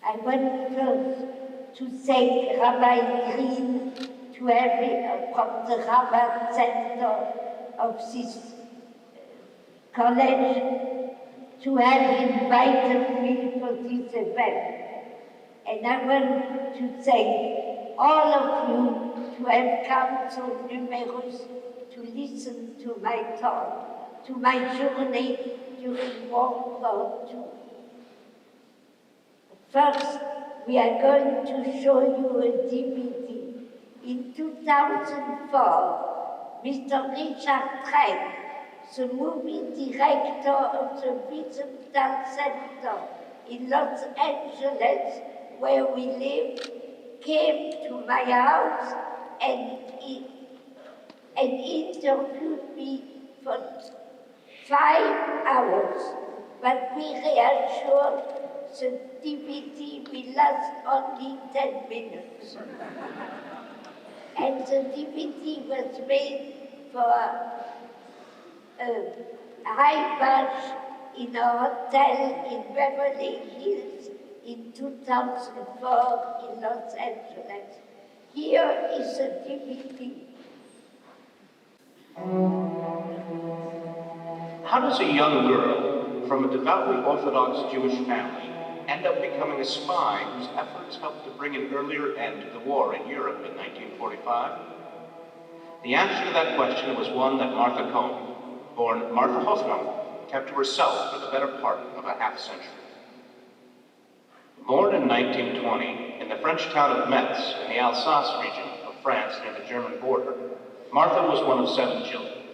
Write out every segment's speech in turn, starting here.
I want first to thank Rabbi Green from the Rabbah Center of this college to have invited me for this event. And I want to thank all of you to have come so numerous to listen to my talk, to my journey during World War II. First, we are going to show you a DVD. In 2004, Mr. Richard Trent, the movie director of the Wiesenthal Center in Los Angeles, where we live, came to my house and interviewed me for 5 hours. But we reassured the DVD will last only 10 minutes. And the DVD was made for a high badge in a hotel in Beverly Hills in 2004 in Los Angeles. Here is a DVD. How does a young girl from a devoutly Orthodox Jewish family end up becoming a spy whose efforts helped to bring an earlier end to the war in Europe in 1945? The answer to that question was one that Marthe Cohn, born Marthe Cohn, kept to herself for the better part of a half-century. Born in 1920 in the French town of Metz in the Alsace region of France near the German border, Marthe was one of 7 children.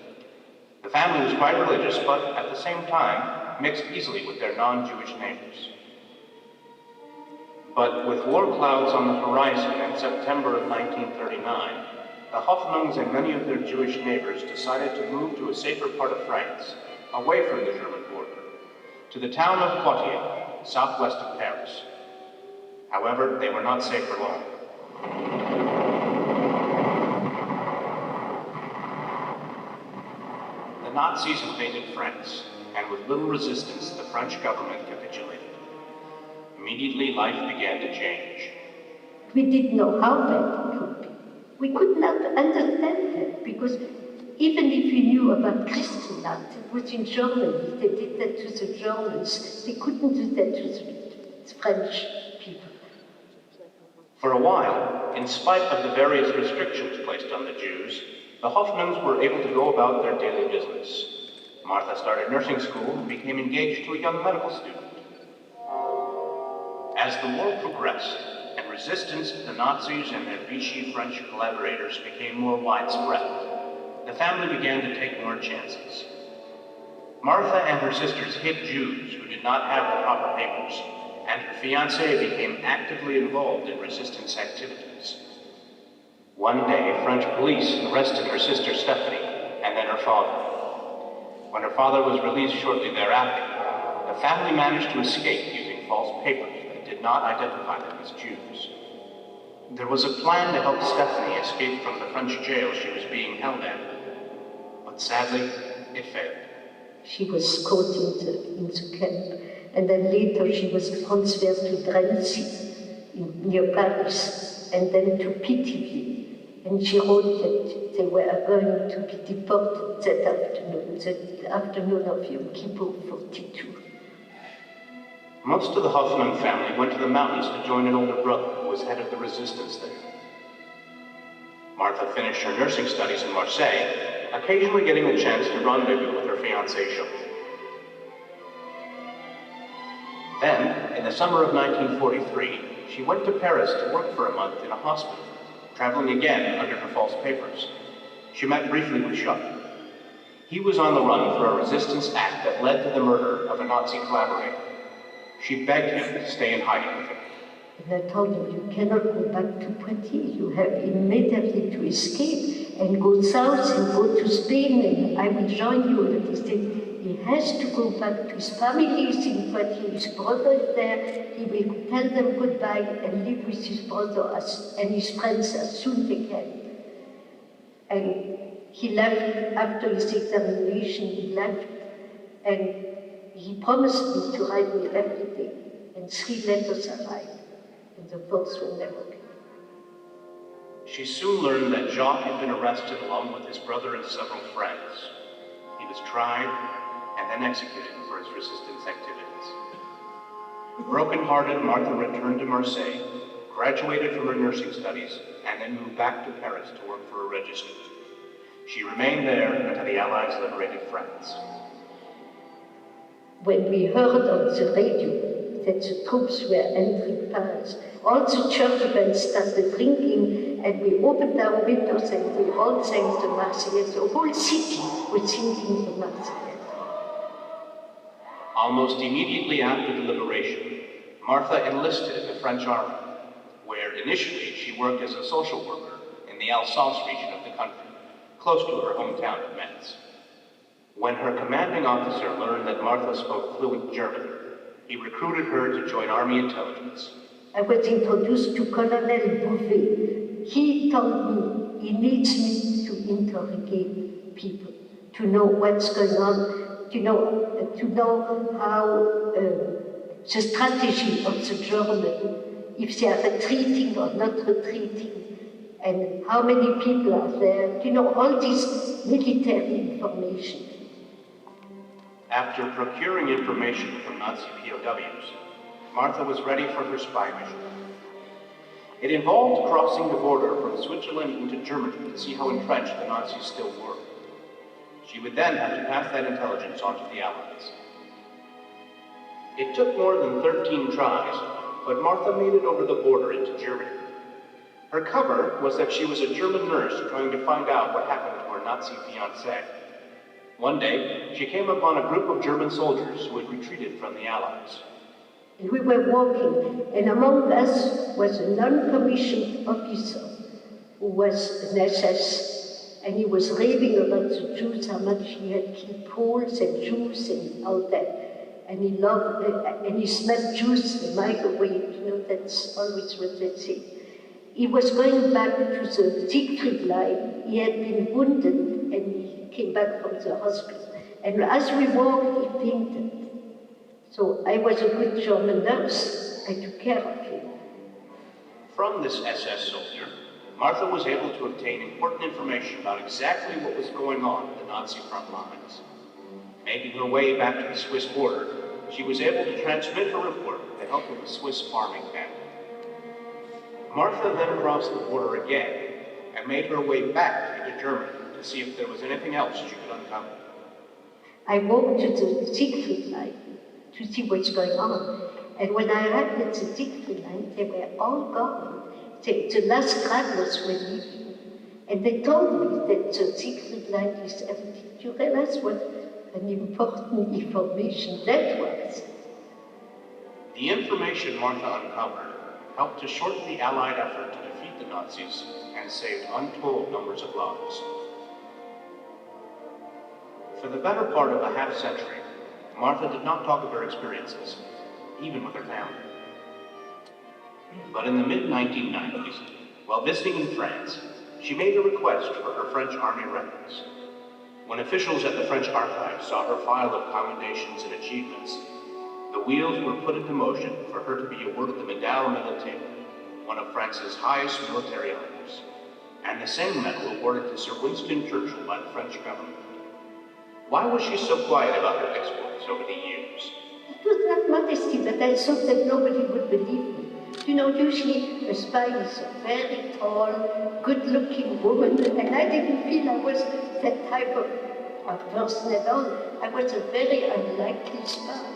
The family was quite religious, but at the same time mixed easily with their non-Jewish neighbors. But with war clouds on the horizon in September of 1939, the Hoffnungs and many of their Jewish neighbors decided to move to a safer part of France, away from the German border, to the town of Poitiers, southwest of Paris. However, they were not safe for long. The Nazis invaded France, and with little resistance, the French government capitulated. Immediately, life began to change. We didn't know how bad it could be. We could not understand it, because even if we knew about Christenheit, it was in Germany, they did that to the Germans, they couldn't do that to the French people. For a while, in spite of the various restrictions placed on the Jews, the Hoffnungs were able to go about their daily business. Marthe started nursing school and became engaged to a young medical student. As the war progressed, and resistance to the Nazis and their Vichy French collaborators became more widespread, the family began to take more chances. Marthe and her sisters hid Jews who did not have the proper papers, and her fiancé became actively involved in resistance activities. One day, French police arrested her sister Stephanie, and then her father. When her father was released shortly thereafter, the family managed to escape using false papers that did not identify them as Jews. There was a plan to help Stephanie escape from the French jail she was being held at, but sadly, it failed. She was caught in the camp, and then later she was transferred to Drancy, near Paris, and then to Pithiviers. And she wrote that they were going to be deported that afternoon of Yom Kippur 42. Most of the Hoffnung family went to the mountains to join an older brother who was head of the resistance there. Marthe finished her nursing studies in Marseille, occasionally getting the chance to rendezvous with her fiancé Jean. Then, in the summer of 1943, she went to Paris to work for a month in a hospital, traveling again under her false papers. She met briefly with Jacques. He was on the run for a resistance act that led to the murder of a Nazi collaborator. She begged him to stay in hiding with her. And I told him, you cannot go back to Poitiers. You have immediately to escape and go south and go to Spain, and I will join you. And he said, he has to go back to his family is in Poitiers. His brother is there. He will tell them goodbye and live with his brother and his friends as soon as they can. And he left after his examination. He left, and He promised me to write me every day, and 3 letters arrived, and the 4th one never came. She soon learned that Jacques had been arrested along with his brother and several friends. He was tried and then executed for his resistance activities. Broken-hearted, Marthe returned to Marseille, graduated from her nursing studies, and then moved back to Paris to work for a registry. She remained there until the Allies liberated France. When we heard on the radio that the troops were entering Paris, all the church bells started ringing, and we opened our windows and we all sang the Marseillaise. The whole city was singing the Marseillaise. Almost immediately after the liberation, Marthe enlisted in the French army, where initially she worked as a social worker in the Alsace region of the country, close to her hometown of Metz. When her commanding officer learned that Marthe spoke fluent German, he recruited her to join Army intelligence. I was introduced to Colonel Bouvet. He told me he needs me to interrogate people, to know what's going on, to know how the strategy of the German, if they are retreating or not retreating, and how many people are there, all this military information. After procuring information from Nazi POWs, Marthe was ready for her spy mission. It involved crossing the border from Switzerland into Germany to see how entrenched the Nazis still were. She would then have to pass that intelligence on to the Allies. It took more than 13 tries, but Marthe made it over the border into Germany. Her cover was that she was a German nurse trying to find out what happened to her Nazi fiancé. One day, she came upon a group of German soldiers who had retreated from the Allies. And we were walking, and among us was a non-commissioned officer who was an SS, and he was raving about the Jews, how much he had killed Poles and Jews and all that. And he loved, and he smelled Jews a mile away, that's always what they say. He was going back to the Siegfried line. He had been wounded, and he came back from the hospital. And as we walked, he fainted. So I was a good German nurse. I took care of him. From this SS soldier, Marthe was able to obtain important information about exactly what was going on at the Nazi front lines. Making her way back to the Swiss border, she was able to transmit her report with the help of a Swiss farming family. Marthe then crossed the border again and made her way back into Germany to see if there was anything else she could uncover. I walked to the Siegfried line to see what's going on. And when I arrived at the Siegfried line, they were all gone. The last travelers were leaving. And they told me that the Siegfried line is empty. Do you realize what an important information that was? The information Marthe uncovered helped to shorten the Allied effort to defeat the Nazis and saved untold numbers of lives. For the better part of a half-century, Marthe did not talk of her experiences, even with her family. But in the mid-1990s, while visiting in France, she made a request for her French army records. When officials at the French archives saw her file of commendations and achievements, the wheels were put into motion for her to be awarded the Médaille Militaire, one of France's highest military honors, and the same medal awarded to Sir Winston Churchill by the French government. Why was she so quiet about her exploits over the years? It was not modesty, but I thought that nobody would believe me. Usually a spy is a very tall, good-looking woman, and I didn't feel I was that type of person at all. I was a very unlikely spy.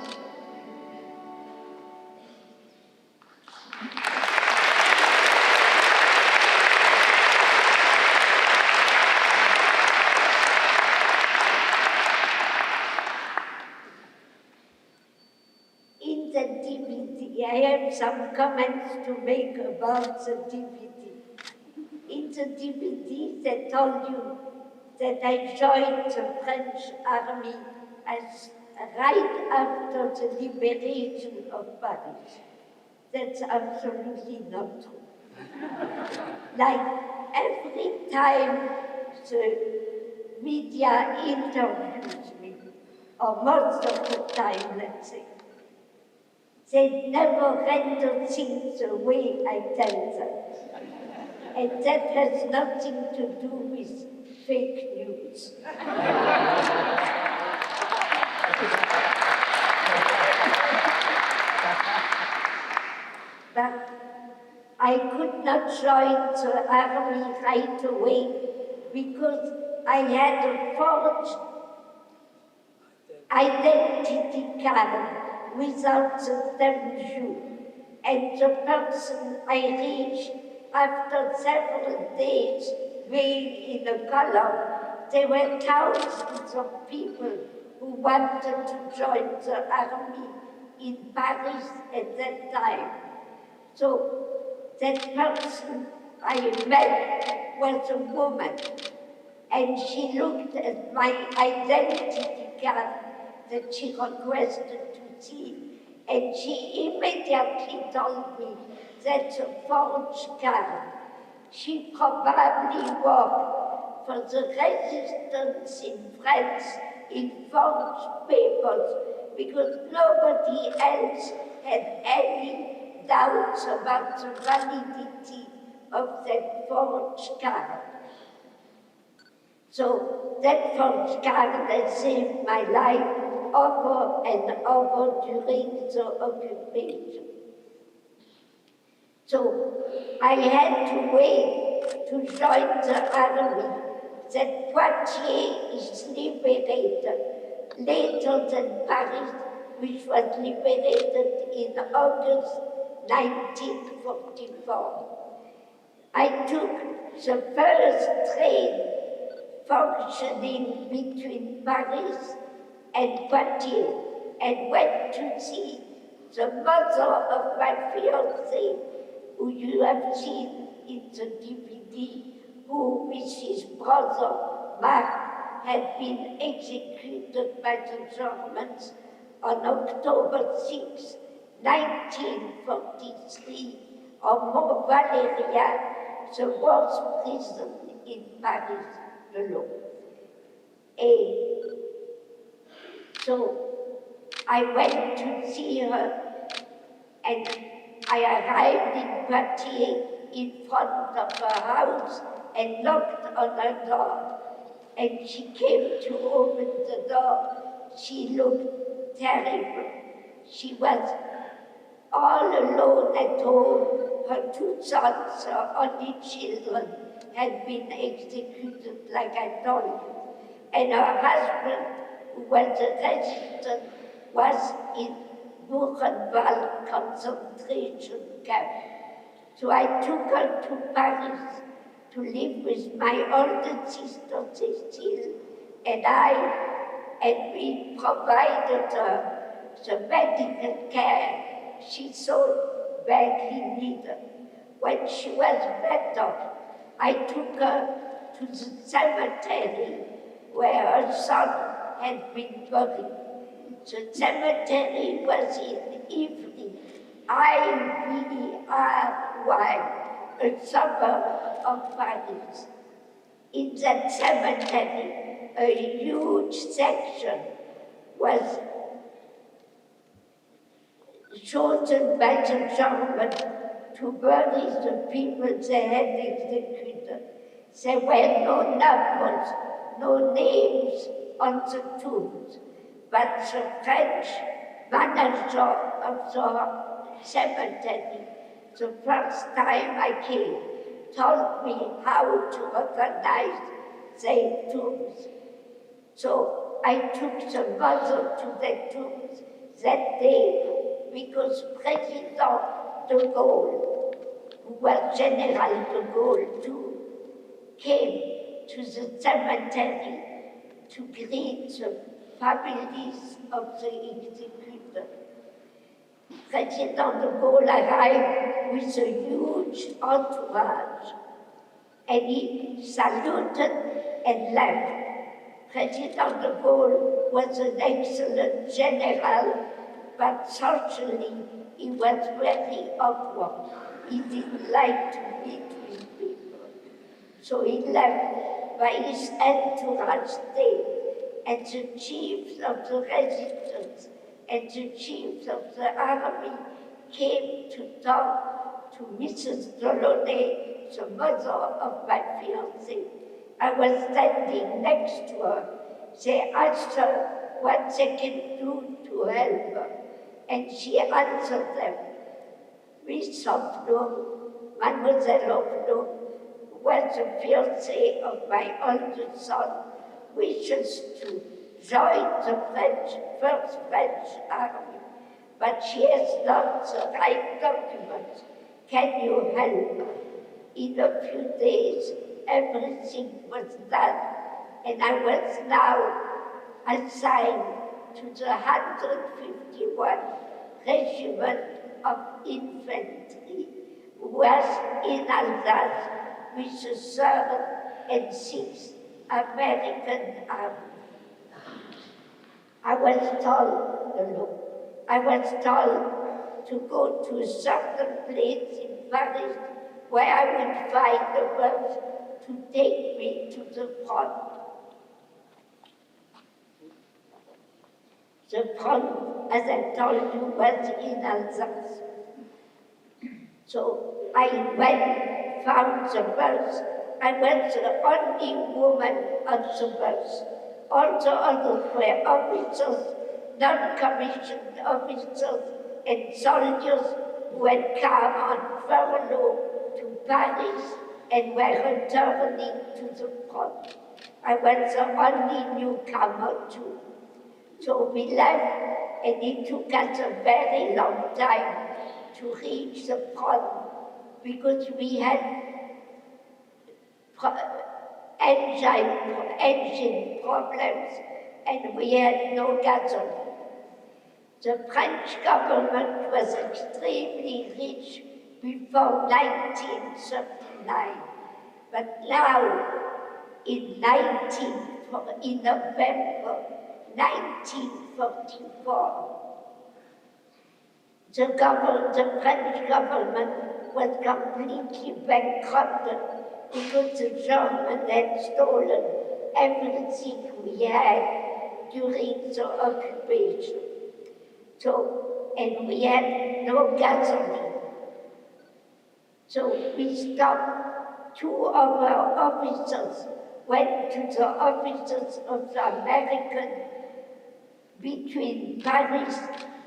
In the DVD, I have some comments to make about the DVD. In the DVD, they told you that I joined the French army as right after the liberation of Paris. That's absolutely not true. Like every time the media interviews me, or most of the time, let's say. They never render things the way I tell them. And that has nothing to do with fake news. But I could not join the army right away because I had a forged identity card without the damn Jew. And the person I reached after several days being in a column, there were thousands of people who wanted to join the army in Paris at that time. So that person I met was a woman, and she looked at my identity card that she requested to see, and she immediately told me that's a forged card. She probably worked for the resistance in France in forged papers because nobody else had any doubts about the validity of that forged card. So that forged card has saved my life over and over during the occupation. So I had to wait to join the army. That Poitiers is liberated later than Paris, which was liberated in August 1944. I took the first train functioning between Paris and Poitiers and went to see the mother of my fiancé, who you have seen in the DVD, who with his brother Marc had been executed by the Germans on October 6, 1943, on Mont Valérien, the worst prison in Paris, le Long. And so I went to see her, and I arrived in Poitiers in front of her house and knocked on her door. And she came to open the door. She looked terrible. She was all alone at home. Her two sons, her only children, had been executed, like I told you. And her husband, who was a resident, was in Buchenwald concentration camp. So I took her to Paris to live with my older sister Cécile and and we provided her the medical care she so badly needed. When she was better, I took her to the cemetery where her son had been buried. The cemetery was in Ivry, Ivry, a suburb of Paris. In that cemetery, a huge section was chosen by the Germans to bury the people they had executed. There were no numbers, no names on the tombs, but the French manager of the cemetery, the first time I came, told me how to recognize their tombs. So I took the mother to their tombs that day because President de Gaulle, who was General de Gaulle too, came to the cemetery to greet the families of the executed. President de Gaulle arrived with a huge entourage, and he saluted and left. President de Gaulle was an excellent general, but socially he was very awkward. He didn't like to meet with people. So he left, by his entourage stayed, and the chiefs of the resistance and the chiefs of the army came to talk to Mrs. Delaunay, the mother of my fiancé. I was standing next to her. They asked her what they can do to help her, and she answered them. Miss Ofno, Mademoiselle Ofno, who was the fiancée of my oldest son, wishes to join the first French army, but she has not the right documents. Can you help her? In a few days, everything was done, and I was now assigned to the 151 Regiment of Infantry, who was in Alsace with the 3rd and 6th American Army. I was told to go to a certain place in Paris where I would find a bus to take me to the front. The front, as I told you, was in Alsace. So I went, found the bus. I was the only woman on the bus. All the others were officers, non-commissioned officers, and soldiers who had come on furlough to Paris and were returning to the front. I was the only newcomer too. So we left, and it took us a very long time to reach the front because we had engine problems and we had no gasoline. The French government was extremely rich before 1939, but now in November 1944, the French government was completely bankrupted because the Germans had stolen everything we had during the occupation. So, and we had no gasoline. So we stopped. Two of our officers went to the offices of the American between Paris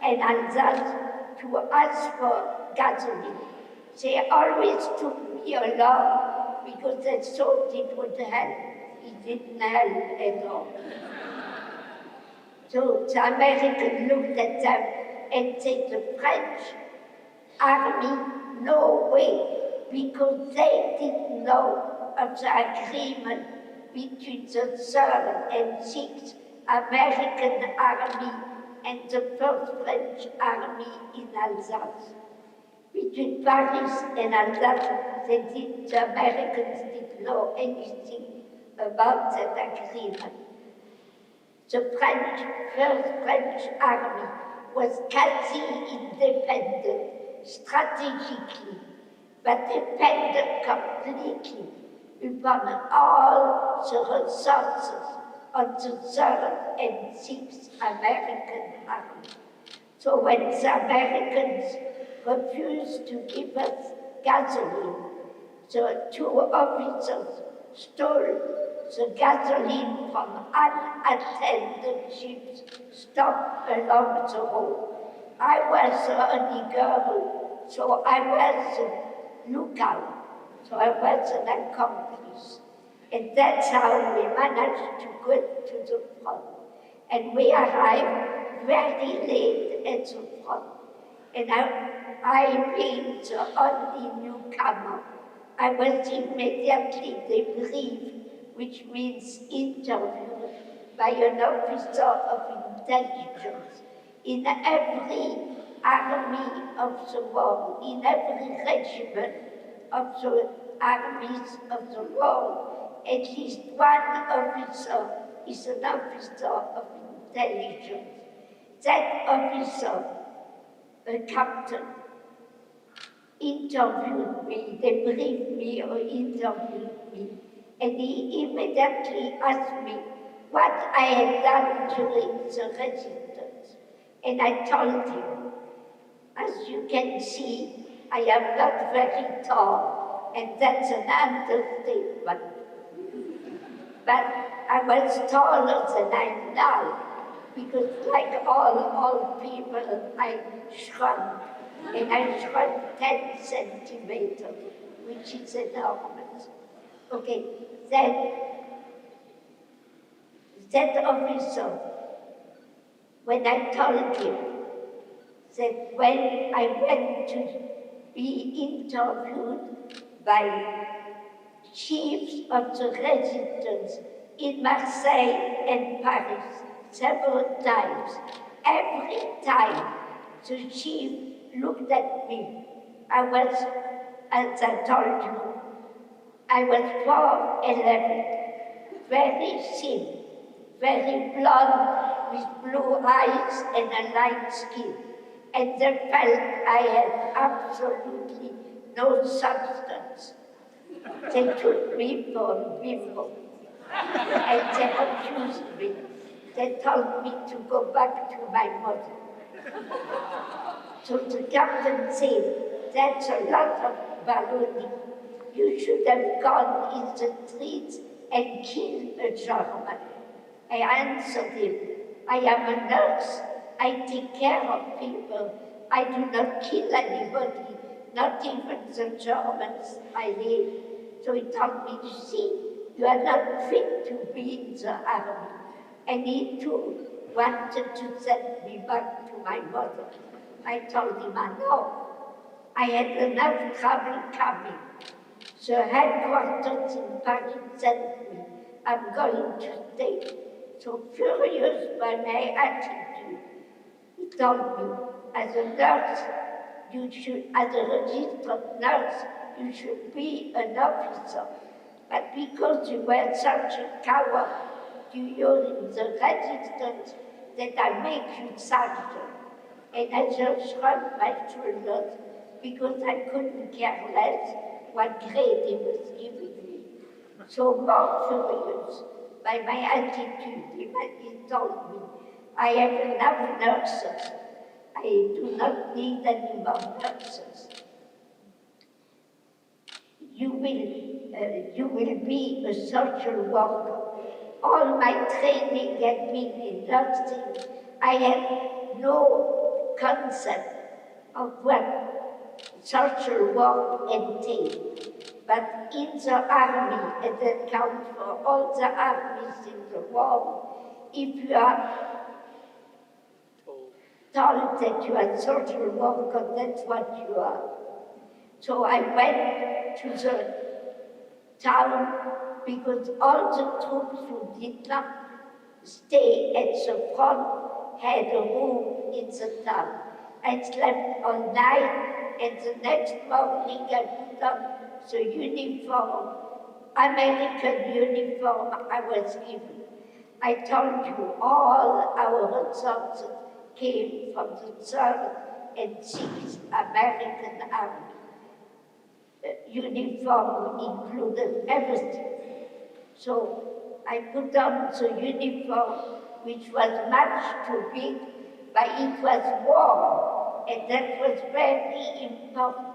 and Alsace to ask for gasoline. They always took me along because they thought it would help. It didn't help at all. So the Americans looked at them and said, the French army, no way, because they didn't know of the agreement between the 3rd and 6th American Army and the 1st French Army in Alsace. Between Paris and Alsace, the Americans didn't know anything about that agreement. The 1st French Army was quasi-independent strategically, but depended completely upon all the resources of the 3rd and 6th American Army. So when the Americans refused to give us gasoline, the 2 officers stole the gasoline from unattended ships stopped along the road. I was the only girl, so I was the lookout, so I was an accomplice. And that's how we managed to get to the front. And we arrived very late at the front. And I being the only newcomer, I was immediately debriefed, which means interviewed by an officer of intelligence in every army of the world, in every regiment of the armies of the world. At least one officer is an officer of intelligence. That officer, a captain, interviewed me, debriefed me or interviewed me, and he immediately asked me what I had done during the resistance. And I told him, as you can see, I am not very tall, and that's an understatement. But I was taller than I am now, because like all people, I shrunk. And I shrunk 10 centimeters, which is enormous. Okay, then that officer, when I told him that when I went to be interviewed by chiefs of the resistance in Marseille and Paris several times, every time the chief looked at me, I was, as I told you, I was 4'11", very thin, very blonde, with blue eyes and a light skin. And they felt I had absolutely no substance. They took me for a bimbo, and they accused me. They told me to go back to my mother. So the captain said, that's a lot of ballooning. You should have gone in the streets and killed a German. I answered him, I am a nurse. I take care of people. I do not kill anybody, not even the Germans I hate. So he told me, you see, you are not fit to be in the army. And he too wanted to send me back to my mother. I told him, no. I had enough trouble coming. The headquarters in Paris sent me. I'm going to stay. So furious by my attitude, he told me, as a nurse, as a registered nurse, you should be an officer. But because you were such a coward, you're in the resistance, that I make you sergeant. And I just shrugged my shoulders because I couldn't care less what grade he was giving me. So more furious by my attitude, he told me, I have enough nurses. I do not need any more nurses. You will be a social worker. All my training had been in nursing. I had no concept of what social work entailed. But in the army, and that counts for all the armies in the world, if you are told that you are a social worker, that's what you are. So I went to the town because all the troops who did not stay at the front had a room in the town. I slept all night, and the next morning I put on the uniform, American uniform I was given. I told you all our resources came from the 3rd and 6th American Army. Uniform included everything. So I put on the uniform, which was much too big, but it was warm, and that was very important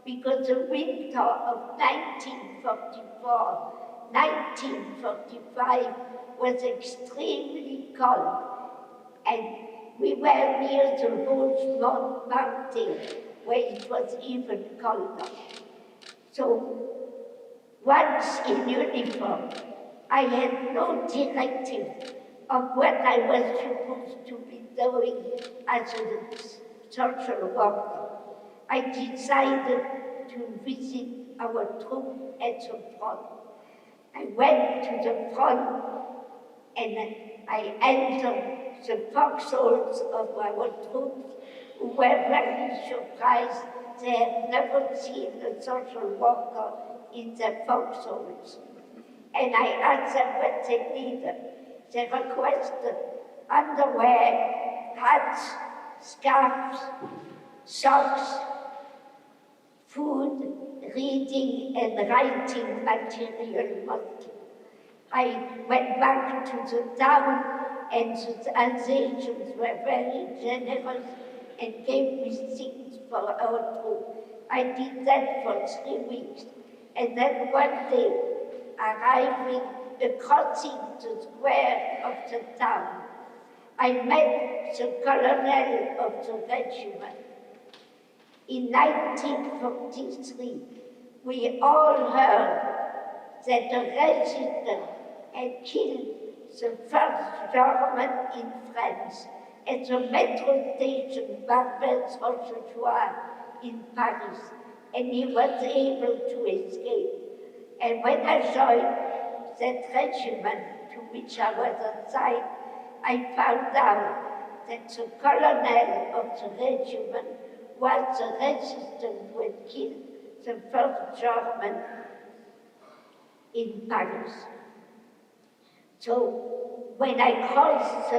because the winter of 1944, 1945 was extremely cold, and we were near the Rougemont Mountain, where it was even colder. So once in uniform, I had no directive of what I was supposed to be doing as a social worker. I decided to visit our troops at the front. I went to the front and I entered the foxholes of our troops, who were very surprised. They had never seen a social worker in their foxholes. And I asked them what they needed. They requested underwear, hats, scarves, socks, food, reading and writing material mostly. I went back to the town and the Alsatians were very generous and gave me things for our troop. I did that for 3 weeks, and then one day, arriving crossing the square of the town, I met the colonel of the regiment. In 1943, we all heard that the regiment had killed the first German in France at the metro station Barbès-Rochechouart in Paris, and he was able to escape. And when I joined that regiment to which I was assigned, I found out that the colonel of the regiment was the resistant who had killed the first German in Paris. So when I crossed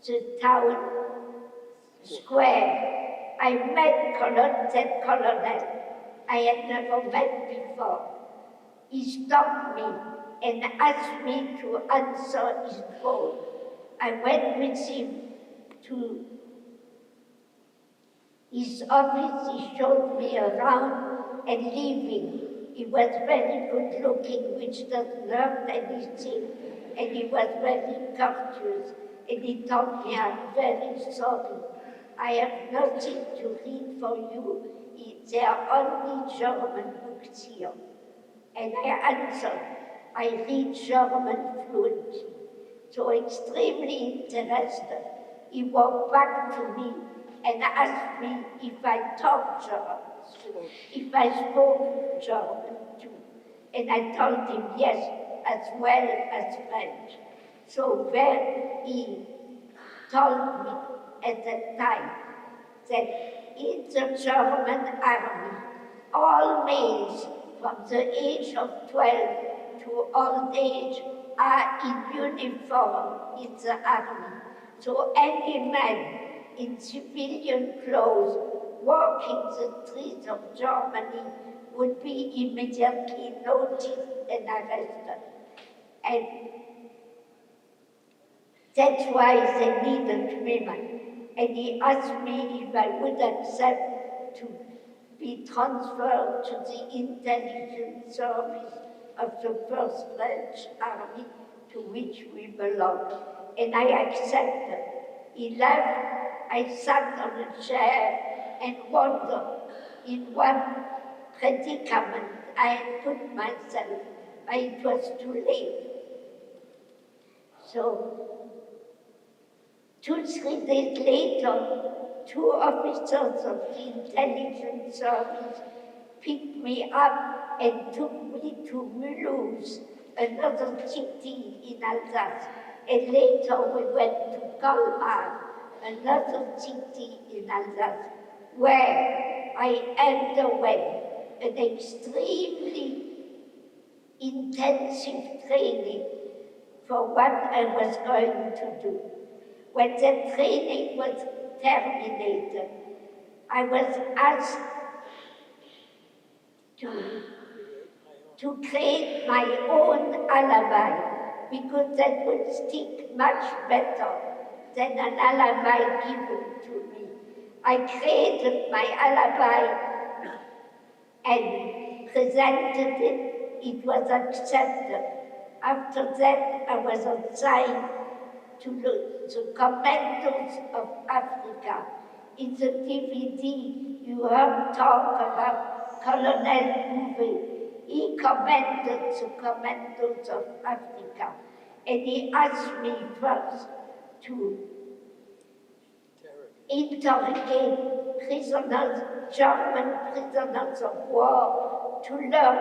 the town square, I met that colonel I had never met before. He stopped me and asked me to answer his phone. I went with him to his office. He showed me around and leaving. He was very good looking, which doesn't hurt anything, and he was very courteous, and he told me, I'm very sorry. I have nothing to read for you. There are only German books here. And I answered, I read German fluently. So extremely interested, he walked back to me and asked me if I talked German, if I spoke German too. And I told him yes, as well as French. So then he told me at that time that in the German army, all males from the age of 12 to old age are in uniform in the army. So any man in civilian clothes walking the streets of Germany would be immediately noticed and arrested. And that's why they needed women. And he asked me if I would accept to be transferred to the intelligence service of the First French Army to which we belonged. And I accepted. He left, I sat on a chair and wondered in what predicament I had put myself, but it was too late. So, 2-3 days later, 2 officers of the intelligence service picked me up and took me to Mulhouse, another city in Alsace. And later we went to Colmar, another city in Alsace, where I underwent an extremely intensive training for what I was going to do. When the training was terminated, I was asked to create my own alibi, because that would stick much better than an alibi given to me. I created my alibi and presented it. It was accepted. After that, I was assigned to the Commandos of Africa. In the DVD, you heard talk about Colonel Bouvet. He commanded the Commandos of Africa, and he asked me first to interrogate prisoners, German prisoners of war, to learn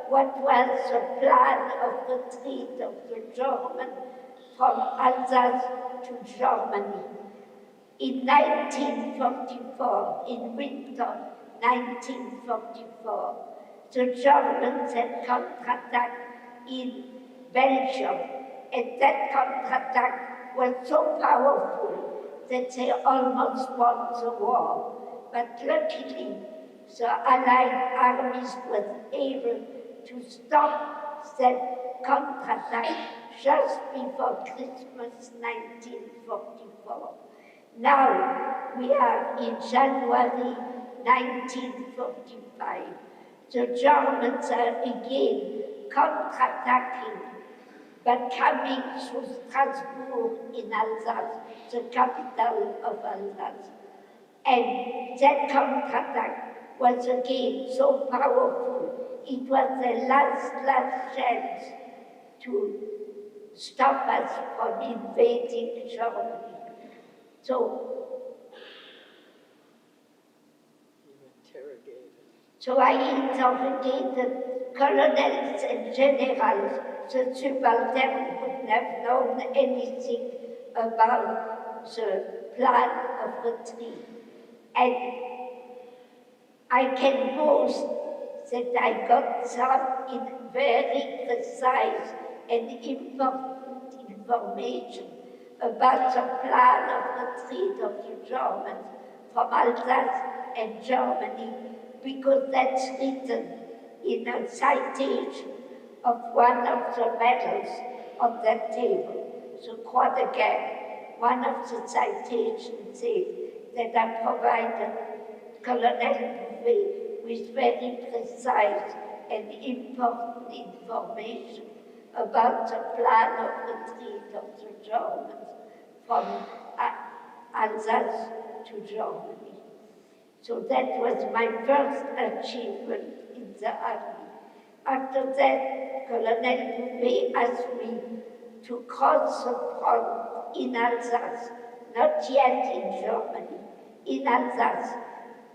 what was the plan of retreat of the Germans from Alsace to Germany. In 1944, in winter 1944, the Germans had counterattacked in Belgium, and that counterattack was so powerful that they almost won the war. But luckily, the Allied armies were able to stop that counterattack just before Christmas 1944. Now we are in January 1945. The Germans are again counterattacking, but coming through Strasbourg in Alsace, the capital of Alsace. And that counterattack was again so powerful. It was the last chance to stop us from invading Germany. So I interrogated colonels and generals. The subaltern would have known anything about the plan of retreat. And I can boast that I got some very precise and important information about the plan of retreat of the Germans from Alsace and Germany, because that's written in a citation of one of the medals on that table. So quite again, one of the citations says that I provided Colonel Bouvet with very precise and important information about the plan of retreat of the Germans from Alsace to Germany. So that was my first achievement in the army. After that, Colonel Bouvet asked me to cross the front in Alsace, not yet in Germany, in Alsace.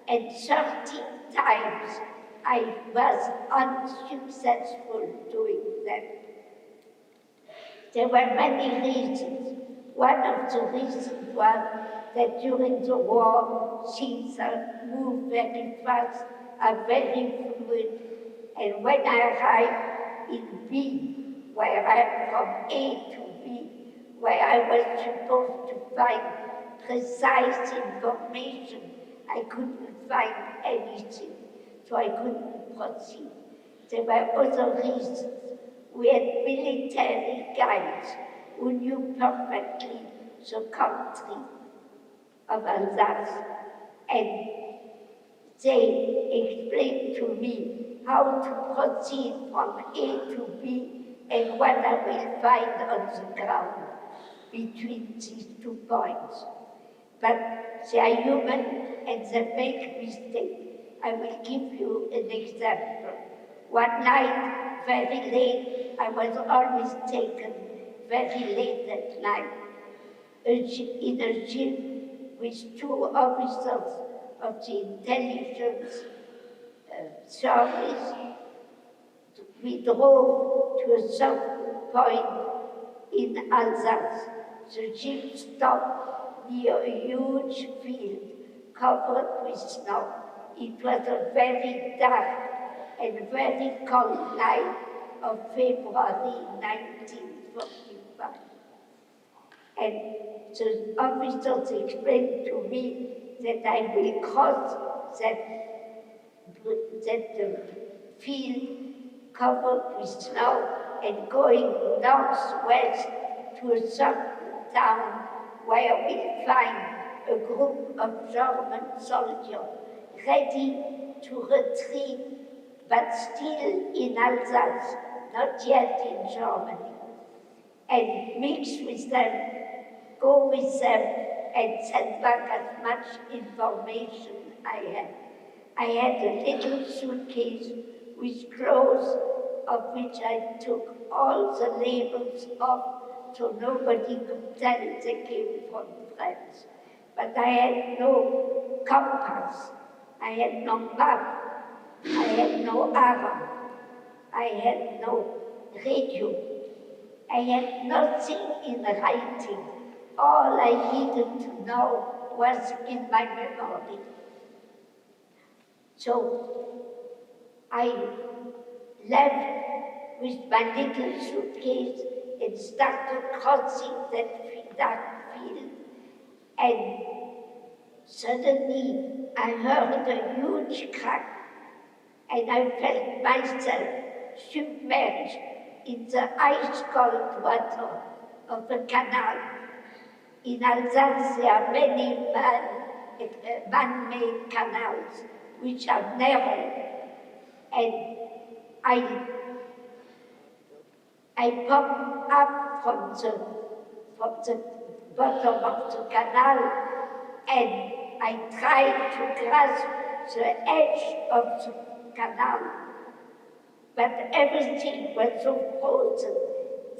And 30 times I was unsuccessful doing that. There were many reasons. One of the reasons was that during the war, things moved very fast, are very fluid. And when I arrived in B, where I'm from A to B, where I was supposed to find precise information, I couldn't find anything, so I couldn't proceed. There were other reasons. We had military guides who knew perfectly the country of Alsace, and they explained to me how to proceed from A to B and what I will find on the ground between these 2 points. But they are human and they make mistakes. I will give you an example. One night, very late, I was always taken very late at night in a jeep with 2 officers of the intelligence service. We drove to a certain point in Alsace. The jeep stopped near a huge field covered with snow. It was a very dark and very cold night of February 1945. And the officers explained to me that I will cross that field covered with snow and going northwest to a certain town where we'll find a group of German soldiers ready to retreat, but still in Alsace, not yet in Germany, and mix with them, go with them, and send back as much information I had. I had a little suitcase with clothes of which I took all the labels off so nobody could tell they came from France. But I had no compass, I had no map, I had no alarm, I had no radio, I had nothing in writing. All I needed to know was in my memory. So I left with my little suitcase and started crossing that dark field. And suddenly I heard a huge crack and I felt myself submerged in the ice-cold water of the canal. In Alsace, there are many man-made canals which are narrow, and I popped up from the bottom of the canal, and I tried to grasp the edge of the canal, but everything was so frozen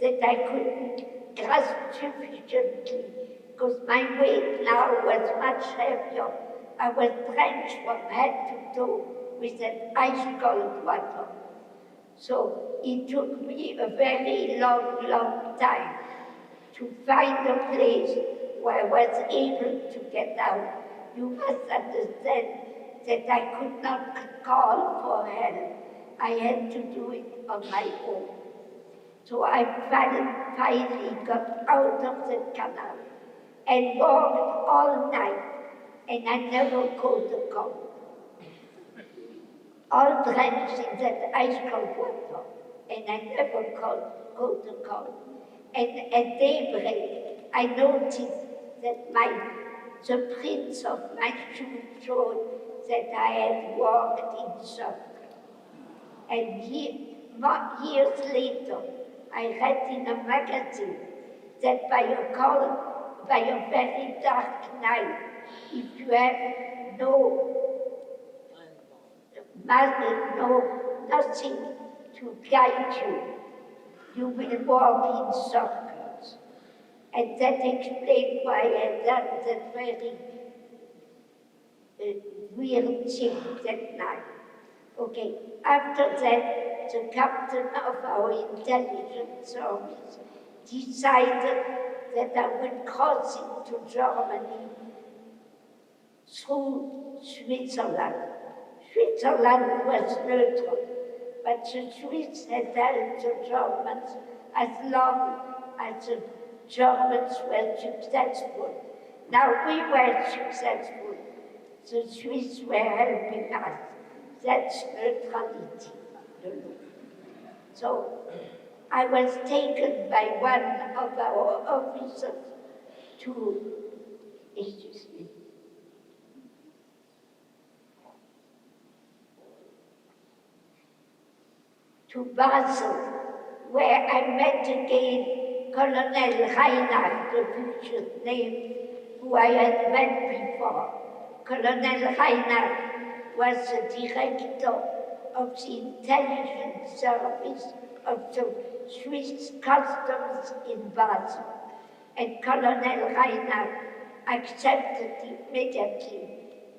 that I couldn't grasp sufficiently, because my weight now was much heavier. I was drenched from head to toe with that ice-cold water. So it took me a very long time to find a place where I was able to get out. You must understand that I could not call for help. I had to do it on my own. So I finally got out of the canal and walked all night, and I never caught a cold. All drenched in that ice-cold water, and I never caught a cold. And at daybreak, I noticed that the prints of my shoes showed that I had walked in Sept. And years later, I read in a magazine that by a very dark night, if you have nothing to guide you, you will walk in circles. And that explained why I had done that very weird thing that night. Okay, after that, the captain of our intelligence service decided that I would cross into Germany through Switzerland. Switzerland was neutral, but the Swiss had helped the Germans as long as the Germans were successful. Now we were successful. The Swiss were helping us. That's neutrality. So I was taken by one of our officers to Basel, where I met again Colonel Reinhardt, the future name, who I had met before. Colonel Reinhardt was the director of the intelligence service of the Swiss customs in Basel. And Colonel Reinhardt accepted immediately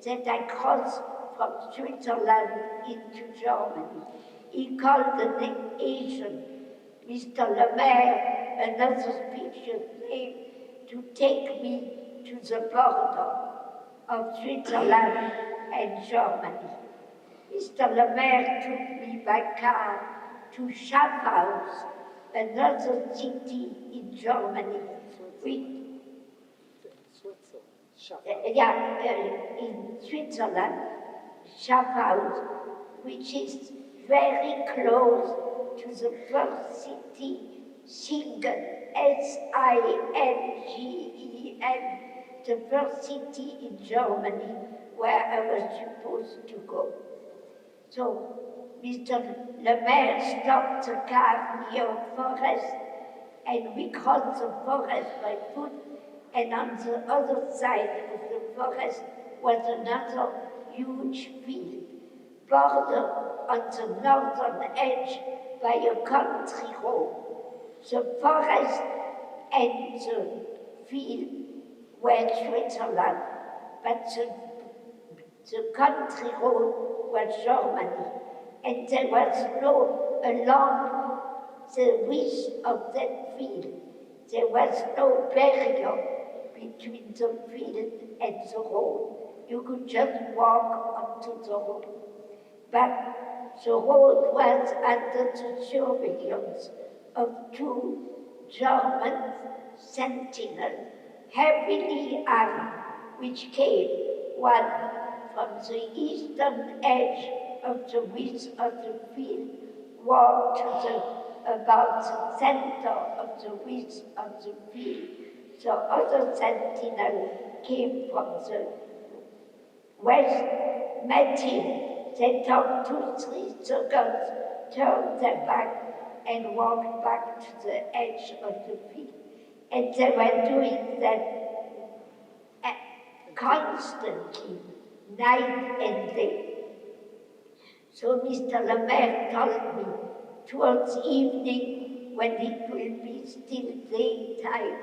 that I crossed from Switzerland into Germany. He called an Asian, Mr. Lemaire, another suspicious name, to take me to the border of Switzerland and Germany. Mr. Lemaire took me by car to Schaffhaus, another city in Germany. In Switzerland, Schaffhaus, which is very close to the first city, Singen, S-I-N-G-E-N, the first city in Germany where I was supposed to go. So Mr. Lemaire stopped the car near a forest, and we crossed the forest by foot, and on the other side of the forest was another huge field, bordered on the northern edge by a country road. The forest and the field were Switzerland, but the country road was Germany, and there was along the width of that field, there was no barrier between the field and the road. You could just walk onto the road. But the road was under the surveillance of two German sentinels, heavily armed, which came, one from the eastern edge of the width of the field, walked to the about the center of the width of the field. The other sentinel came from the west, met him. They talked 2-3 seconds, turned their back, and walked back to the edge of the field. And they were doing that constantly, night and day. So Mr. Lemaire told me, towards evening, when it will be still daytime,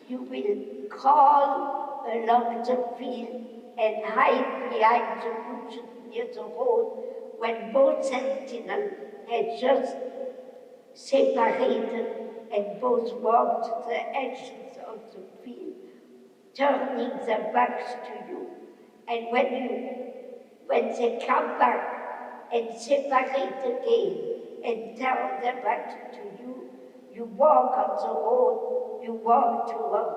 you will crawl along the field and hide behind the bushes near the road when both sentinels had just separated and both walked to the edges of the field, turning their backs to you. And when they come back and separate again and turn their backs to you, you walk on the road, you walk toward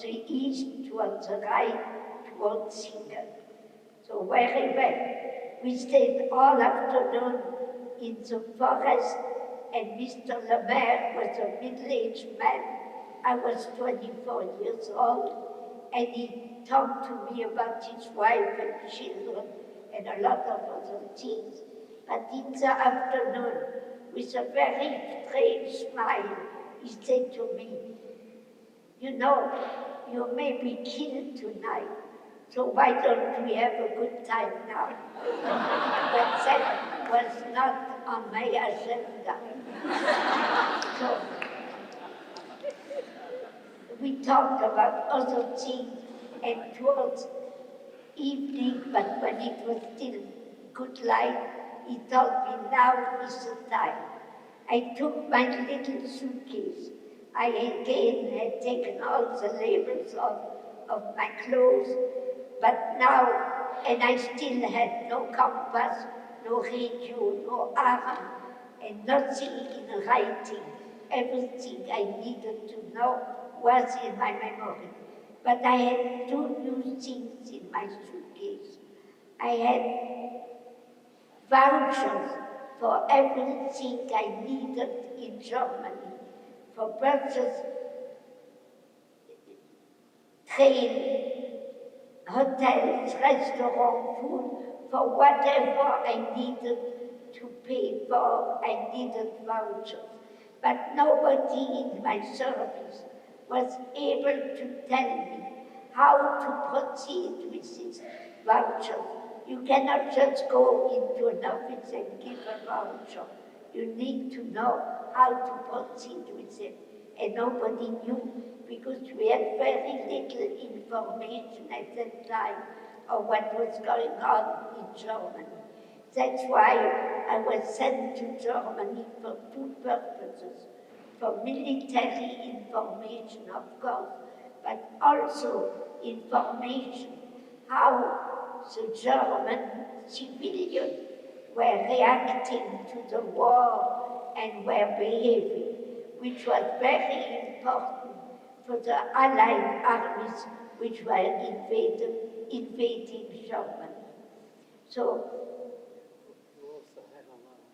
the east, towards the right, towards Singen. So very well. We stayed all afternoon in the forest, and Mr. Lemaire was a middle-aged man. I was 24 years old, and he talked to me about his wife and children and a lot of other things. But in the afternoon, with a very strange smile, he said to me, you know, you may be killed tonight, so why don't we have a good time now? But that was not on my agenda. So we talked about other things, and towards evening, but when it was still good light, he told me now is the time. I took my little suitcase. I again had taken all the labels of my clothes, but now, and I still had no compass, no radio, no arm, and nothing in writing. Everything I needed to know was in my memory. But I had 2 new things in my suitcase. I had vouchers for everything I needed in Germany, for buses, train, hotels, restaurants, food, for whatever I needed to pay for, I needed vouchers. But nobody in my service was able to tell me how to proceed with these vouchers. You cannot just go into an office and give a voucher. You need to know how to proceed with it. And nobody knew, because we had very little information at that time of what was going on in Germany. That's why I was sent to Germany for 2 purposes. For military information, of course, but also information how the German civilians were reacting to the war and were behaving, which was very important for the Allied armies which were invading Germany. So,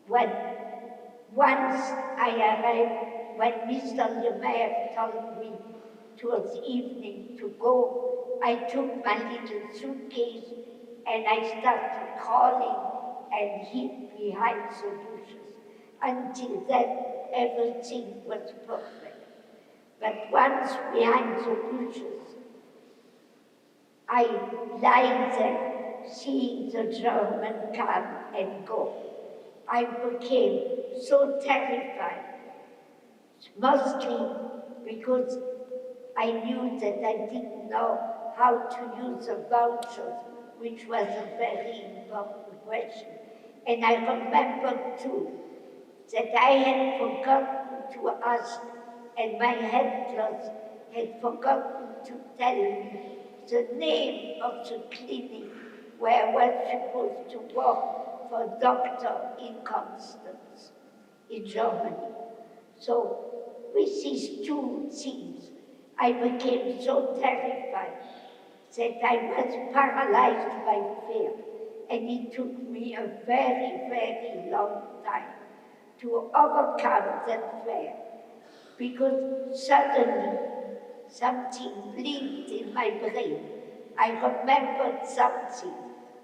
once I arrived, when Mr. Lemaire told me towards evening to go, I took my little suitcase and I started crawling and hid behind the bushes. Until then, everything was perfect. But once behind the bushes, I lied there, seeing the German come and go. I became so terrified, mostly because I knew that I didn't know how to use the vouchers, which was a very important question. And I remembered too that I had forgotten to ask, and my handlers had forgotten to tell me the name of the clinic where I was supposed to work for Dr. in Constance in Germany. So with these 2 things, I became so terrified that I was paralyzed by fear, and it took me a very, very long time to overcome that fear, because suddenly something blinked in my brain. I remembered something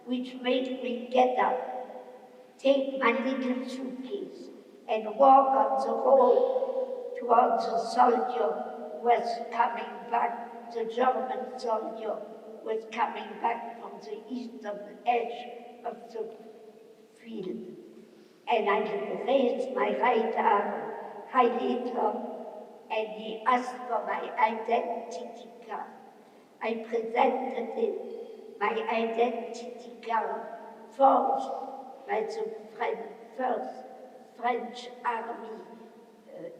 which made me get up, take my little suitcase, and walk on the road towards the soldier who was coming back, the German soldier was coming back from the eastern edge of the field. And I raised my right arm, Hitler, and he asked for my identity card. I presented him my identity card forged by the first French Army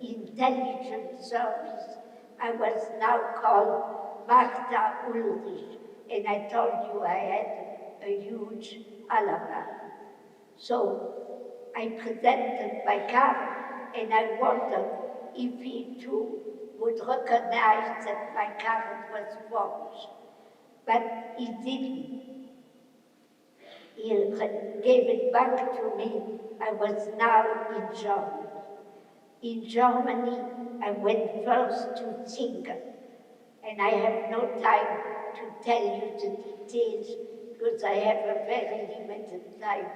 intelligence service. I was now called Marthe Ulrich, and I told you I had a huge Alumni. So I presented my card, and I wondered if he too would recognize that my card was forged. But he didn't. He gave it back to me. I was now in Germany. In Germany, I went first to Singen, and I have no time to tell you the details because I have a very limited time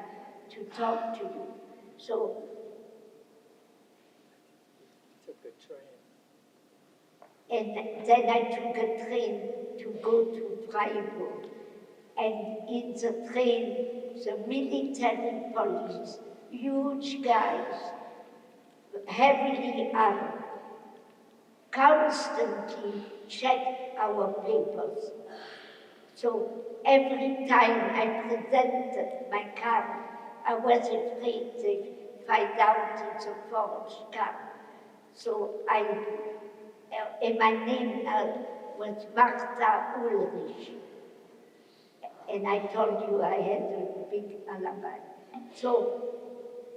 to talk to you. So, took a train. And then I took a train to go to Freiburg. And in the train, the military police, huge guys, heavily armed, constantly checked our papers. So every time I presented my card, I was afraid they'd find out it's a forged card. So and my name was Marthe Ulrich. And I told you I had a big alibi. So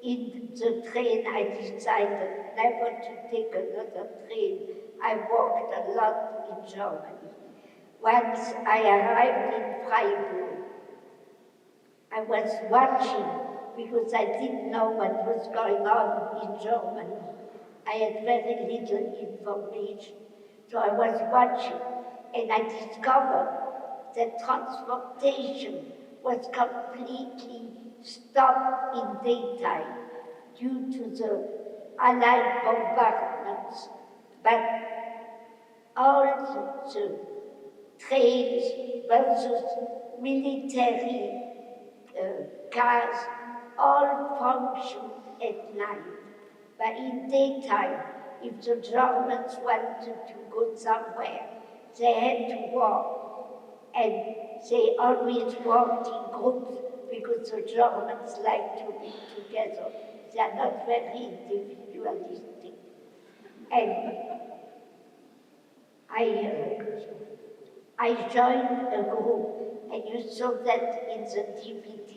in the train, I decided never to take another train. I walked a lot in Germany. Once I arrived in Freiburg, I was watching because I didn't know what was going on in Germany. I had very little information. So I was watching, and I discovered that transportation was completely stopped in daytime due to the Allied bombardments. But all the trains, buses, military cars, all functioned at night. But in daytime, if the Germans wanted to go somewhere, they had to walk. And they always walked in groups because the Germans like to be together. They are not very individualistic. And I joined a group, and you saw that in the DVD.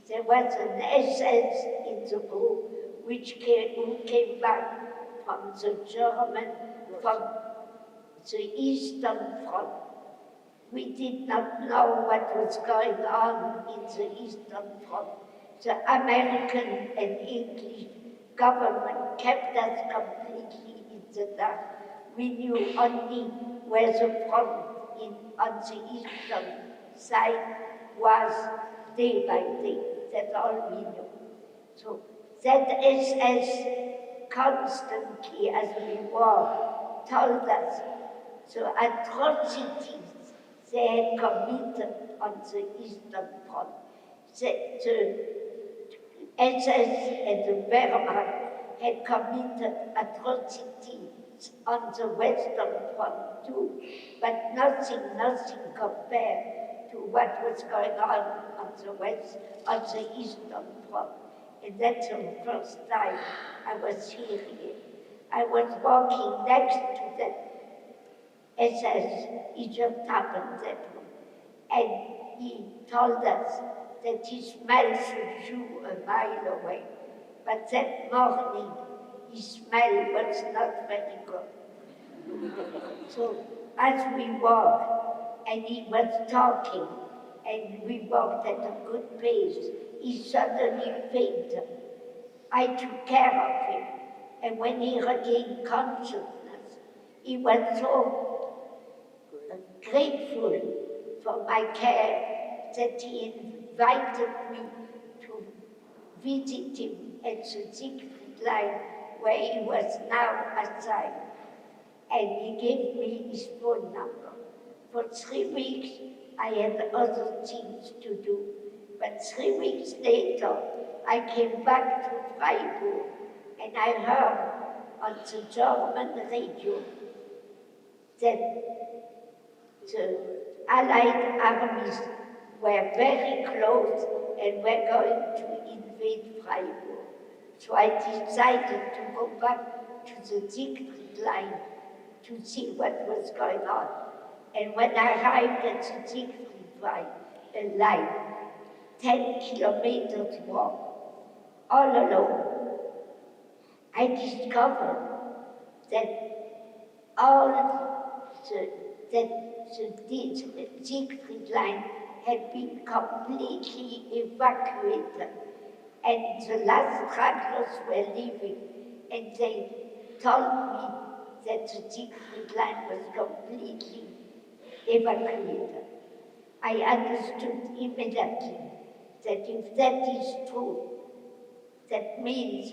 There was an SS in the group who came back from the from the Eastern Front. We did not know what was going on in the Eastern Front. The American and English government kept us completely in the dark. We knew only where the front on the eastern side was day by day. That's all we knew. So that SS constantly, as we walked, told us the atrocities they had committed on the Eastern Front. The SS and the Wehrmacht had committed atrocities on the Western Front too, but nothing compared to what was going on the Eastern Front. And that's the first time I was hearing it. I was walking next to that SS, he just happened that one. And he told us that he smelled the Jew a mile away. But that morning, his smell was not very good. So as we walked, and he was talking, and we walked at a good pace, he suddenly fainted. I took care of him, and when he regained consciousness, he was so grateful for my care that he invited me to visit him at the Siegfried line where he was now assigned. And he gave me his phone number. For 3 weeks, I had other things to do. But 3 weeks later, I came back to Freiburg, and I heard on the German radio that the Allied armies were very close and were going to invade Freiburg. So I decided to go back to the Siegfried line to see what was going on. And when I arrived at the Siegfried line, 10 kilometers walk, all alone, I discovered that the Siegfried line had been completely evacuated, and the last stragglers were leaving, and they told me that the Siegfried line was completely evacuated. I understood immediately that if that is true, that means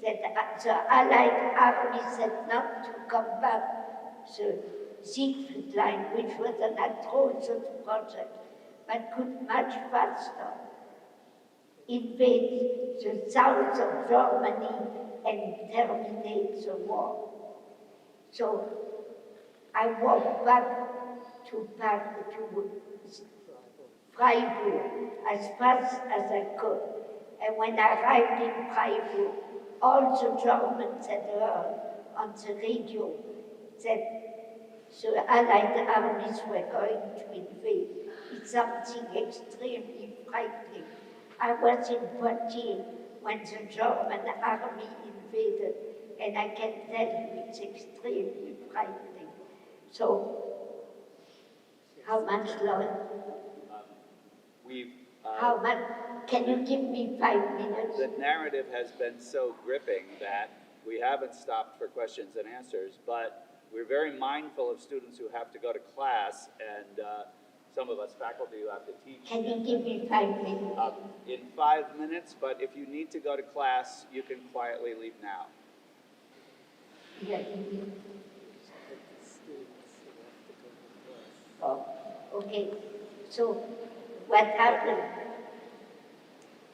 that the Allied armies had not to combat the Siegfried line, which was an atrocious project, but could much faster invade the south of Germany and terminate the war. So I walked back to Freiburg as fast as I could. And when I arrived in Freiburg, all the Germans had heard on the radio that the Allied armies were going to invade. It's something extremely frightening. I was in Poitiers when the German army invaded, and I can tell you it's extremely frightening. So, how much longer? How much? Can you give me 5 minutes? The narrative has been so gripping that we haven't stopped for questions and answers, but we're very mindful of students who have to go to class, and some of us faculty who have to teach. Can you give me 5 minutes? In 5 minutes, but if you need to go to class, you can quietly leave now. Yeah. Oh, okay. So, what happened?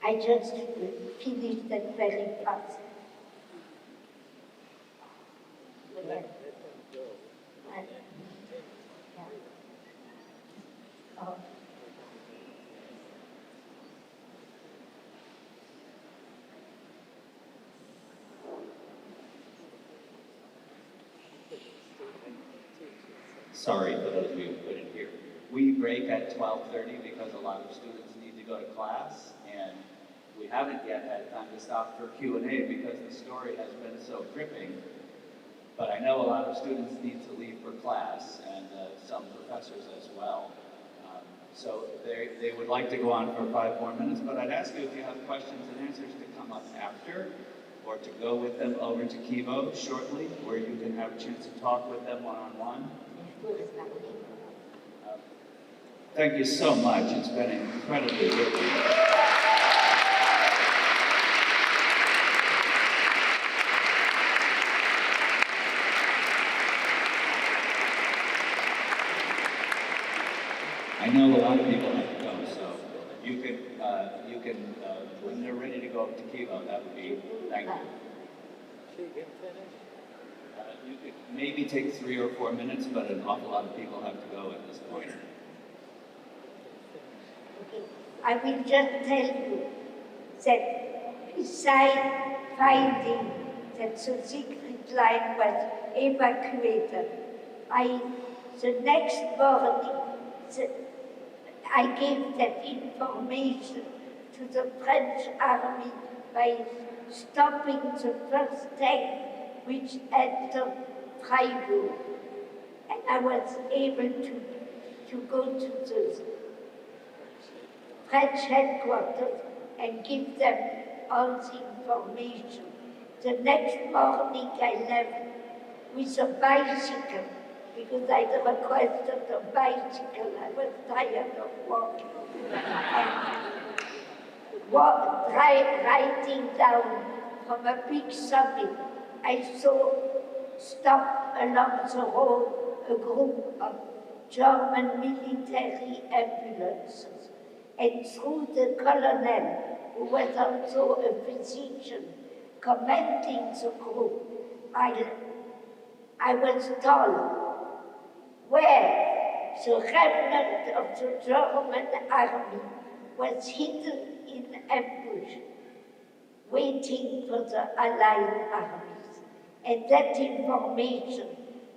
I just finished that very fast. Yeah. Oh. Sorry for those of you who couldn't hear. We break at 12:30 because a lot of students need to go to class, and we haven't yet had time to stop for Q&A because the story has been so gripping. But I know a lot of students need to leave for class, and some professors as well. So they would like to go on for 5 more minutes, but I'd ask you if you have questions and answers to come up after, or to go with them over to Kivo shortly, where you can have a chance to talk with them one-on-one. Thank you so much. It's been incredibly good. I know a lot of people have to go, so you can when they're ready to go up to Kivo, that would be, thank you. You could maybe take 3 or 4 minutes, but an awful lot of people have to go at this point. Okay. I will just tell you that beside finding that the Siegfried line was evacuated, the next morning, I gave that information to the French army by stopping the first tank which entered Freiburg. And I was able to go to the French headquarters and give them all the information. The next morning I left with a bicycle because I requested a bicycle. I was tired of walking. Riding down from a big summit, I saw stop along the road a group of German military ambulances. And through the colonel, who was also a physician, commanding the group, I was told where the remnant of the German army was hidden in ambush, waiting for the Allied armies. And that information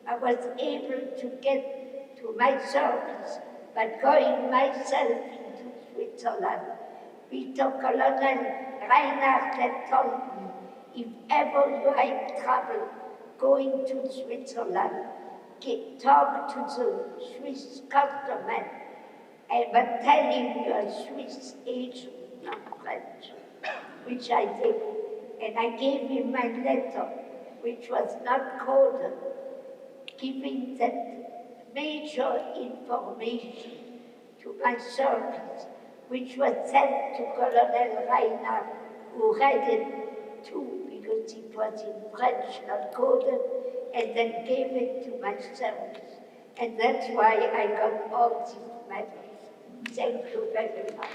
I was able to get to my service by going myself into Switzerland. Peter Colonel Reinhardt had told me, if ever you are in trouble going to Switzerland, talk to the Swiss customer, but tell him you are a Swiss agent, not French, which I did. And I gave him my letter, which was not coded, giving that major information to my service, which was sent to Colonel Reinhardt, who read it too, because it was in French, not coded, and then gave it to my service. And that's why I got all these medals. Thank you very much.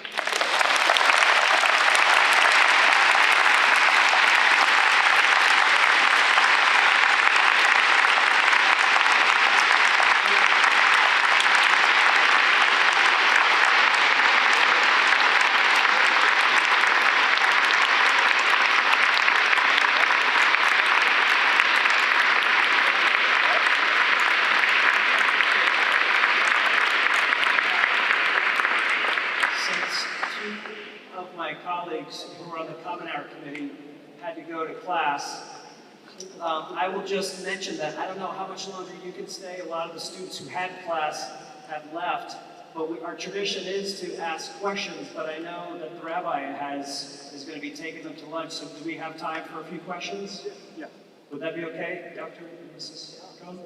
Colleagues who were on the Common Hour Committee had to go to class. I will just mention that I don't know how much longer you can stay. A lot of the students who had class have left, but our tradition is to ask questions, but I know that the rabbi is going to be taking them to lunch, so do we have time for a few questions? Yeah. Would that be okay, Dr. and Mrs. Cohn?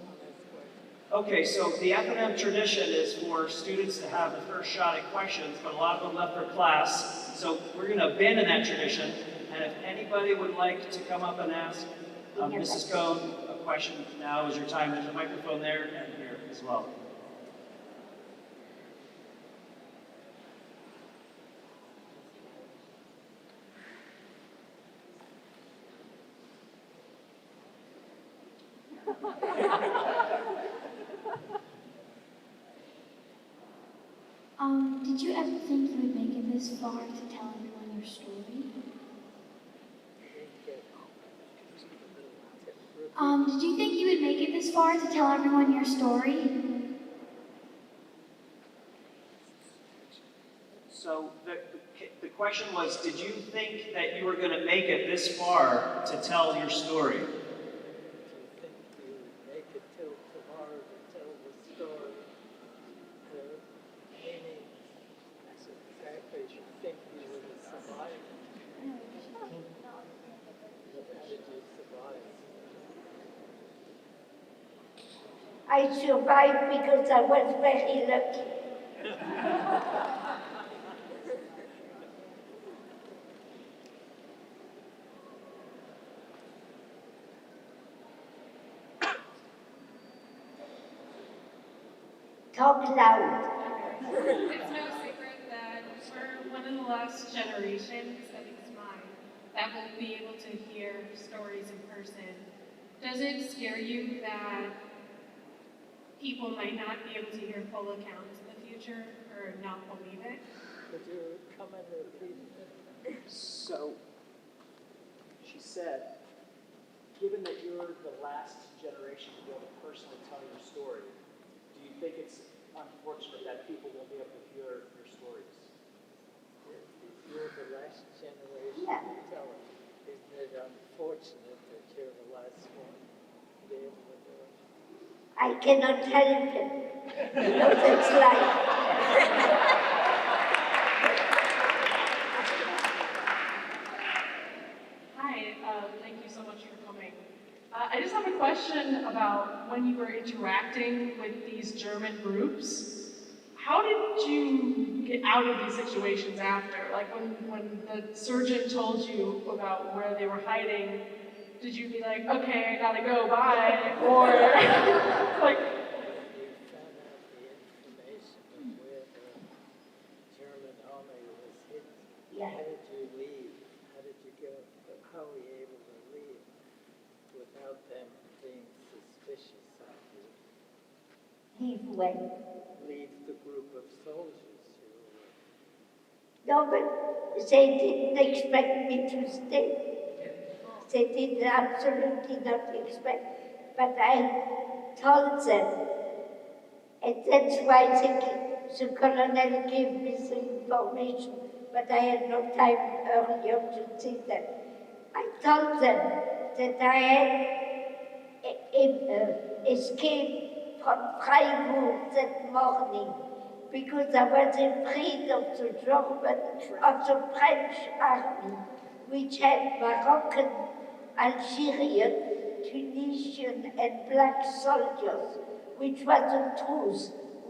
Okay, so the F&M tradition is for students to have the first shot at questions, but a lot of them left their class. So we're going to abandon that tradition, and if anybody would like to come up and ask Mrs. Cohn a question, now is your time. There's a microphone there and here as well. Did you ever think you would make it this far to tell everyone your story? Did you think you would make it this far to tell everyone your story? So the question was, did you think that you were going to make it this far to tell your story? I survived because I was very lucky. Talk loud. It's no secret that we're one of the last generations, I think it's mine, that will be able to hear stories in person. Does it scare you that people might not be able to hear full accounts in the future or not believe it? Could you come and repeat it? So, she said, given that you're the last generation to be able to personally tell your story, do you think it's unfortunate that people won't be able to hear your stories? If you're the last generation Yeah. to tell it, isn't it unfortunate that you're the last one to be able to do it? I cannot help it. You know, that's life. have a question about when you were interacting with these German groups. How did you get out of these situations after? Like when the surgeon told you about where they were hiding, did you be like, okay, I gotta go, bye? Or like, You found out the information of where the German army was hidden. Yeah. How did you leave? How did you go? How were you able to leave without them being suspicious of you? Leave when? Leave the group of soldiers you were with. No, but they didn't expect me to stay. They did absolutely not expect. But I told them, and that's why the colonel gave me the information, but I had no time earlier to see that. I told them that I had escaped from Freiburg that morning because I was afraid of the German, of the French army, which had Moroccan, Algerian, Tunisian, and black soldiers, which wasn't true.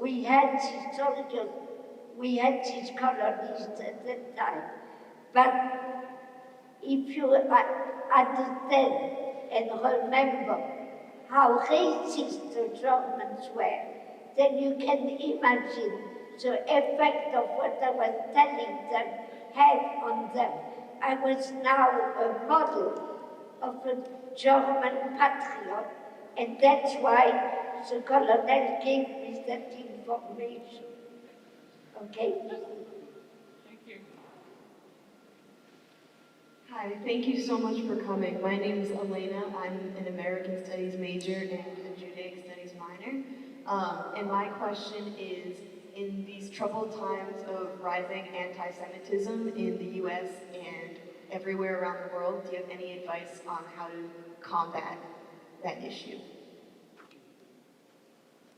We had these soldiers, we had these colonists at that time. But if you understand and remember how racist the Germans were, then you can imagine the effect of what I was telling them had on them. I was now a model of a German patriot, and that's why the colonel gave me that information. Okay? thank you. Hi, thank you so much for coming. My name is Elena. I'm an American Studies major and a Judaic Studies minor. And my question is, in these troubled times of rising anti-Semitism in the US and everywhere around the world, do you have any advice on how to combat that issue?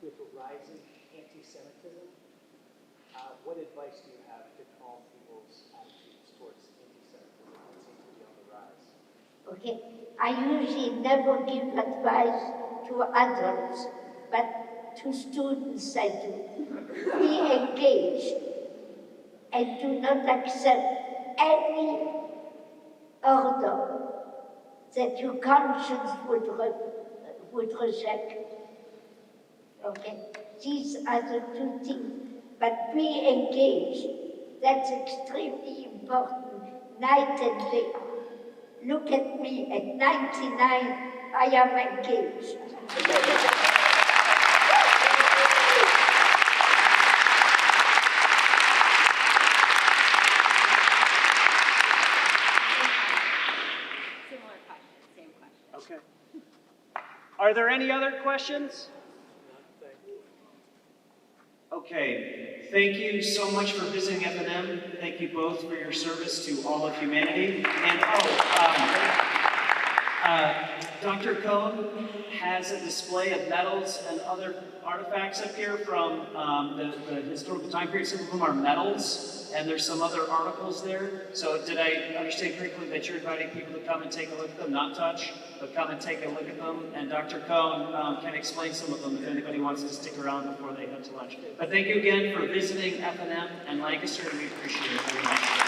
With the rising anti-Semitism, what advice do you have to calm people's attitudes towards anti-Semitism that seems to be on the rise? Okay, I usually never give advice to adults, but to students I do. Be engaged and do not accept any order that your conscience would reject. Okay, these are the two things. But be engaged. That's extremely important, night and day. Look at me at 99, I am engaged. Similar question, same question. Okay. Are there any other questions? Okay, thank you so much for visiting FNM. Thank you both for your service to all of humanity. And Dr. Cohn has a display of medals and other artifacts up here from the historical time period. Some of them are medals, and there's some other articles there. So did I understand correctly that you're inviting people to come and take a look at them, not touch, but come and take a look at them? And Dr. Cohn can explain some of them if anybody wants to stick around before they head to lunch. But thank you again for visiting FNM and Lancaster, and we appreciate it very much.